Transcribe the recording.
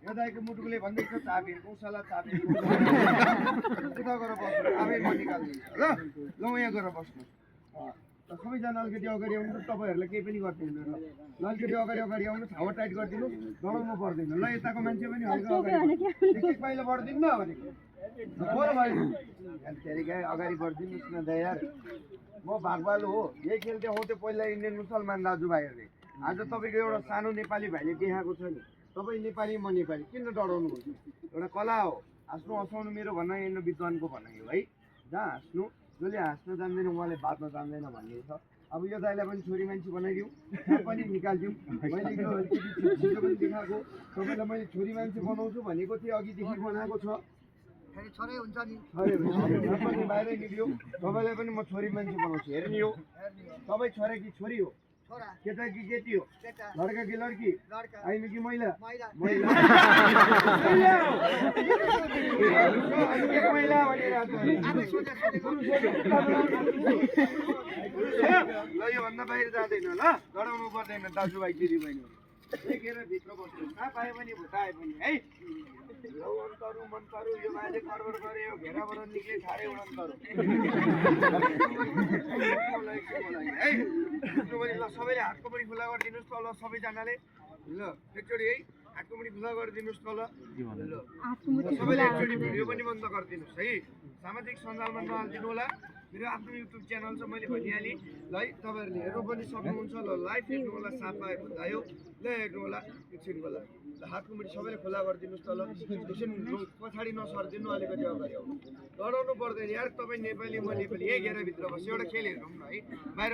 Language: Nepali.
यो दाइको मुटुले भन्दै छ चाबी मुसला चाबी उता गएर बस्नु आफै म निकाल्दिन्छु ल ल यहाँ गएर बस्नु सबैजना अलिकति अगाडि आउनु तपाईँहरूलाई केही पनि गर्दैन र ल अलिकति अगाडि आउनु हावा टाइट गरिदिनु डराउनु पर्दैन ल यताको मान्छे पनि हल्का अगाडि एक पाइला बढ्दिनु न भनेको बोल भाइ फेरि गाई अगाडि बढिदिनुहोस् न दाइ यार म भागवाल हो यही खेल देखाउँथेँ पहिला इन्डियन मुसलमान दाजुभाइहरूले आज तपाईँको एउटा सानो नेपाली भाइले देखाएको छ नि तपाईँ नेपाली म नेपाली किन डराउनु हुन्छ एउटा कला हो हाँस्नु हँसाउनु मेरो भनाइ होइन विद्वानको भनाइ हो है जहाँ हाँस्नु जसले हाँस्न जान्दैन उहाँले बाँच्न जान्दैन भन्ने छ अब यो दाइलाई पनि छोरी मान्छे बनाइदिउँ त्यहाँ पनि निकालिदिउँ मैले यो छिटो पनि देखाएको तपाईँलाई मैले छोरी मान्छे बनाउँछु भनेको थिएँ अघिदेखि बनाएको छ छोरै हुन्छ नि पनि बाहिरै निक्ल्यो तपाईँलाई पनि म छोरी मान्छे बनाउँछु हेर्ने हो तपाईँ छोरा कि छोरी हो केटा कि केटी हो लड्का कि लड्की आइनु कि महिला महिला ल योभन्दा बाहिर जाँदैन ल डराउनु पर्दैन दाजुभाइ दिदीबहिनी देखेर भित्र बस्नु कहाँ पाए पनि भुटाए पनि है उडन्तरु मनतरु यो भाइले गडबड गरे यो घेराबाट निक्ले ठाडे उडन्तरु है ल सबैले हातको पनि खुला गरिदिनुहोस् त ल सबैजनाले ल एकचोटि है हातको पनि खुला गरिदिनुहोस् त ल सबैले एकचोटि भिडियो पनि बन्द गरिदिनुहोस् है सामाजिक सञ्जालमा नहालिदिनु होला मेरो आफ्नो युट्युब च्यानल छ मैले भनिहालेँ ल है तपाईँहरूले हेर्नु पनि सक्नुहुन्छ ल लाइभ हेर्नु होला साथ पाए भन्दा यो ल हेर्नु होला एकछिनको ल हातको मुठी सबैले खुला गरिदिनुहोस् त ल एकछिन पछाडि नसरिदिनु अलिकति अगाडि आउनु डराउनु पर्दैन यार तपाईँ नेपाली म नेपाली यही घेराभित्र बस्यो एउटा खेल हेरौँ न है बाहिर